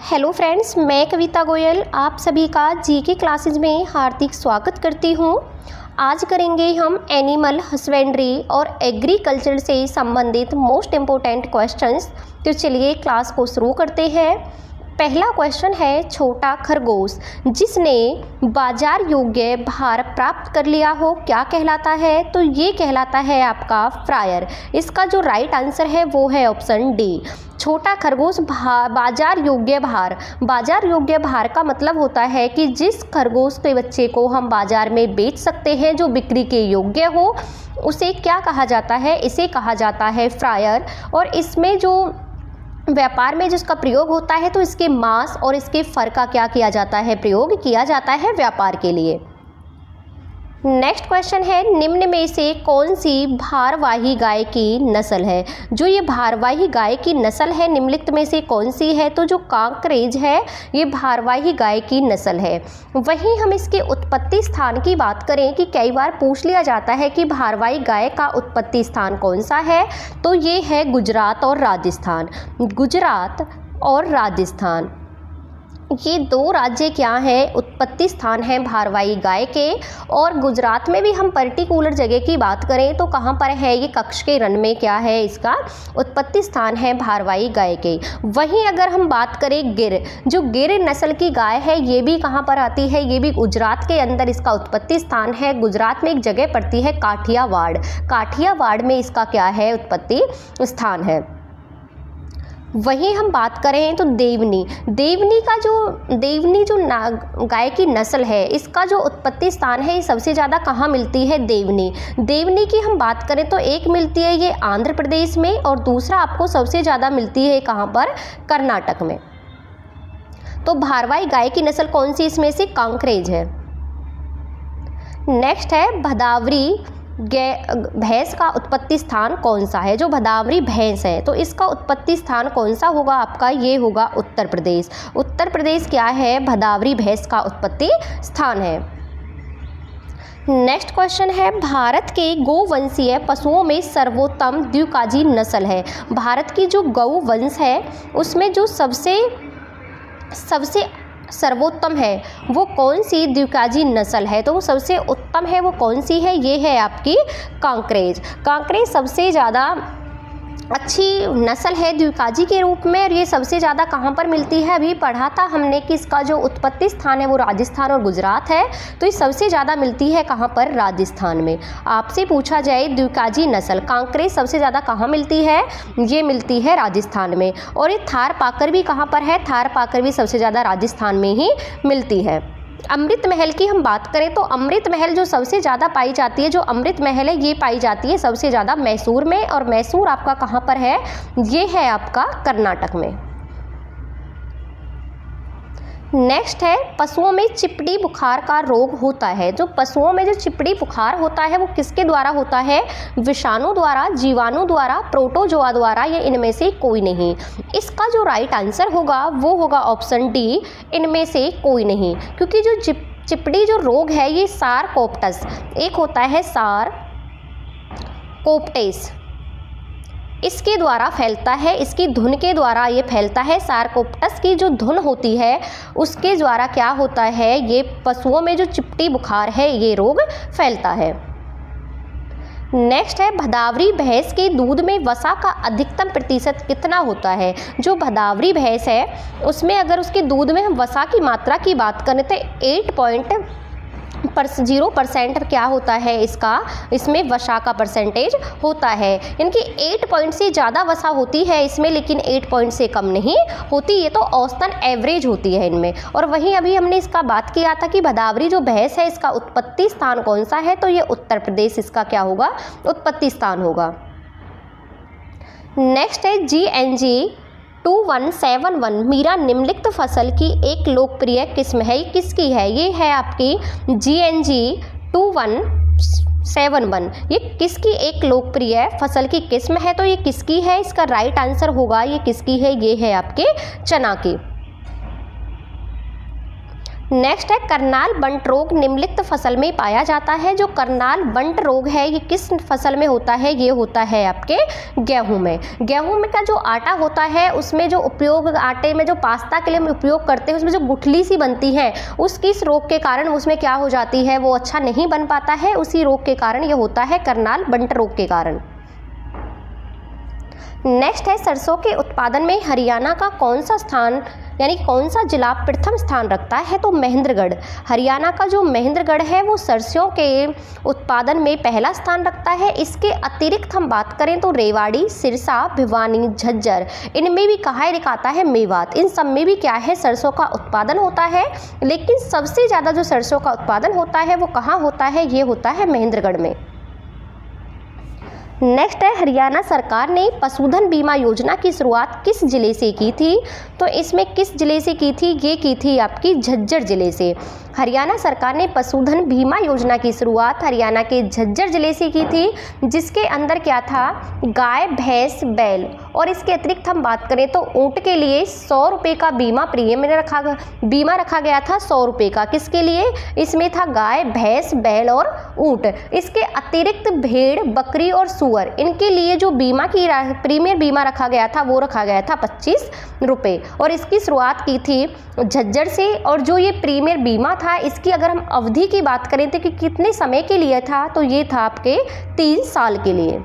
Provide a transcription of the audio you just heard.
Hello friends, मैं कविता गोयल आप सभी का जीके क्लासेज में हार्दिक स्वागत करती हूँ। आज करेंगे हम एनिमल हस्बेंड्री और एग्रीकल्चर से संबंधित मोस्ट इम्पोर्टेंट क्वेश्चंस। तो चलिए क्लास को शुरू करते हैं। पहला क्वेश्चन है, छोटा खरगोश जिसने बाजार योग्य भार प्राप्त कर लिया हो क्या कहलाता है? तो ये कहलाता है आपका फ्रायर। इसका जो राइट आंसर है वो है ऑप्शन डी। छोटा खरगोश बाजार योग्य भार। बाजार योग्य भार का मतलब होता है कि जिस खरगोश के बच्चे को हम बाजार में बेच सकते हैं, जो बिक्री के योग्य हो, उसे क्या कहा जाता है? इसे कहा जाता है फ्रायर। और इसमें जो व्यापार में जिसका प्रयोग होता है, तो इसके मांस और इसके फर का क्या किया जाता है? प्रयोग किया जाता है व्यापार के लिए। नेक्स्ट क्वेश्चन है, निम्न में से कौन सी भारवाही गाय की नस्ल है? जो ये भारवाही गाय की नस्ल है, निम्नलिखित में से कौन सी है? तो जो कांकरेज है ये भारवाही गाय की नस्ल है। वहीं हम इसके उत्पत्ति स्थान की बात करें कि कई बार पूछ लिया जाता है कि भारवाही गाय का उत्पत्ति स्थान कौन सा है, तो ये है गुजरात और राजस्थान। गुजरात और राजस्थान ये दो राज्य क्या हैं? उत्पत्ति स्थान है भारवाही गाय के। और गुजरात में भी हम पर्टिकुलर जगह की बात करें तो कहाँ पर है? ये कच्छ के रण में क्या है? इसका उत्पत्ति स्थान है भारवाही गाय के। वहीं अगर हम बात करें गिर, जो गिर नस्ल की गाय है, ये भी कहाँ पर आती है? ये भी गुजरात के अंदर इसका उत्पत्ति स्थान है। गुजरात में एक जगह पड़ती है काठियावाड़। काठियावाड़ में इसका क्या है? उत्पत्ति स्थान है। वहीं हम बात करें तो देवनी जो गाय की नस्ल है, इसका जो उत्पत्ति स्थान है, ये सबसे ज़्यादा कहाँ मिलती है? देवनी की हम बात करें तो एक मिलती है ये आंध्र प्रदेश में, और दूसरा आपको सबसे ज़्यादा मिलती है कहाँ पर? कर्नाटक में। तो भारवाही गाय की नस्ल कौन सी इसमें से? कांकरेज है। नेक्स्ट है, भदावरी भैंस का उत्पत्ति स्थान कौन सा है? जो भदावरी भैंस है, तो इसका उत्पत्ति स्थान कौन सा होगा आपका? ये होगा उत्तर प्रदेश। उत्तर प्रदेश क्या है? भदावरी भैंस का उत्पत्ति स्थान है। नेक्स्ट क्वेश्चन है, भारत के गौवंशीय पशुओं में सर्वोत्तम द्विकाजी नस्ल है। भारत की जो गौवंश है उसमें जो सबसे सर्वोत्तम है वो कौन सी द्विकाजी नस्ल है? तो वो सबसे उत्तम है वो कौन सी है? ये है आपकी कांकरेज। कांकरेज सबसे ज़्यादा अच्छी नस्ल है द्विकाजी के रूप में, और ये सबसे ज़्यादा कहाँ पर मिलती है? अभी पढ़ा था हमने कि इसका जो उत्पत्ति स्थान है वो राजस्थान और गुजरात है। तो ये सबसे ज़्यादा मिलती है कहाँ पर? राजस्थान में। आपसे पूछा जाए द्विकाजी नस्ल कांकरेज सबसे ज़्यादा कहाँ मिलती है? ये मिलती है राजस्थान में। और ये थार पाकर भी कहाँ पर है? थार पाकर भी सबसे ज़्यादा राजस्थान में ही मिलती है। अमृत महल की हम बात करें तो अमृत महल जो सबसे ज़्यादा पाई जाती है, जो अमृत महल है, ये पाई जाती है सबसे ज़्यादा मैसूर में। और मैसूर आपका कहाँ पर है? ये है आपका कर्नाटक में। नेक्स्ट है, पशुओं में चिपड़ी बुखार का रोग होता है। जो पशुओं में जो चिपड़ी बुखार होता है वो किसके द्वारा होता है? विषाणु द्वारा, जीवाणु द्वारा, प्रोटोजोआ द्वारा, या इनमें से कोई नहीं। इसका जो राइट आंसर होगा वो होगा ऑप्शन डी, इनमें से कोई नहीं। क्योंकि जो चिपड़ी जो रोग है ये सारकोप्टस, एक होता है सारकोप्टेस, इसके द्वारा फैलता है। इसकी धुन के द्वारा ये फैलता है। सारकोप्टस की जो धुन होती है उसके द्वारा क्या होता है? ये पशुओं में जो चिपटी बुखार है ये रोग फैलता है। नेक्स्ट है, भदावरी भैंस के दूध में वसा का अधिकतम प्रतिशत कितना होता है? जो भदावरी भैंस है उसमें अगर उसके दूध में हम वसा की मात्रा की बात करें तो 8.0% क्या होता है इसमें वसा का परसेंटेज होता है। इनकी 8 पॉइंट से ज़्यादा वसा होती है इसमें, लेकिन 8 पॉइंट से कम नहीं होती। ये तो औसतन एवरेज होती है इनमें। और वहीं अभी हमने इसका बात किया था कि भदावरी जो भैंस है इसका उत्पत्ति स्थान कौन सा है? तो ये उत्तर प्रदेश इसका क्या होगा? उत्पत्ति स्थान होगा। नेक्स्ट है, GNG 2171 मीरा निम्नलिखित फसल की एक लोकप्रिय किस्म है। ये किसकी है? ये है आपकी GNG 2171। ये किसकी एक लोकप्रिय फसल की किस्म है? तो ये किसकी है? इसका राइट आंसर होगा ये किसकी है? ये है आपके चना की। नेक्स्ट है करनाल बंट रोग निम्नलिखित फसल में पाया जाता है। जो करनाल बंट रोग है ये किस फसल में होता है? ये होता है आपके गेहूं में। गेहूं में का जो आटा होता है उसमें जो उपयोग, आटे में जो पास्ता के लिए हम उपयोग करते हैं उसमें जो गुठली सी बनती है उसकी इस रोग के कारण उसमें क्या हो जाती है, वो अच्छा नहीं बन पाता है। उसी रोग के कारण ये होता है, करनाल बंट रोग के कारण। नेक्स्ट है सरसों के उत्पादन में हरियाणा का कौन सा स्थान यानी कौन सा जिला प्रथम स्थान रखता है? तो महेंद्रगढ़। हरियाणा का जो महेंद्रगढ़ है वो सरसों के उत्पादन में पहला स्थान रखता है। इसके अतिरिक्त हम बात करें तो रेवाड़ी, सिरसा, भिवानी, झज्जर, इनमें भी कहाँ दिखाता है? मेवात। इन सब में भी क्या है? सरसों का उत्पादन होता है। लेकिन सबसे ज़्यादा जो सरसों का उत्पादन होता है वो कहाँ होता है? ये होता है महेंद्रगढ़ में। नेक्स्ट है हरियाणा सरकार ने पशुधन बीमा योजना की शुरुआत किस जिले से की थी? तो इसमें किस जिले से की थी? ये की थी आपकी झज्जर जिले से। हरियाणा सरकार ने पशुधन बीमा योजना की शुरुआत हरियाणा के झज्जर जिले से की थी, जिसके अंदर क्या था? गाय, भैंस, बैल और इसके अतिरिक्त हम बात करें तो ऊँट के लिए 100 रुपये का बीमा प्रीमियम रखा गया था। 100 रुपये का किसके लिए? इसमें था गाय, भैंस, बैल और ऊँट। इसके अतिरिक्त भेड़, बकरी और सुअर, इनके लिए जो बीमा की प्रीमियम बीमा रखा गया था वो रखा गया था 25 रुपये। और इसकी शुरुआत की थी झज्जर से। और जो ये प्रीमियम बीमा था इसकी अगर हम अवधि की बात करें तो कि कितने समय के लिए था, तो ये था आपके 3 साल के लिए।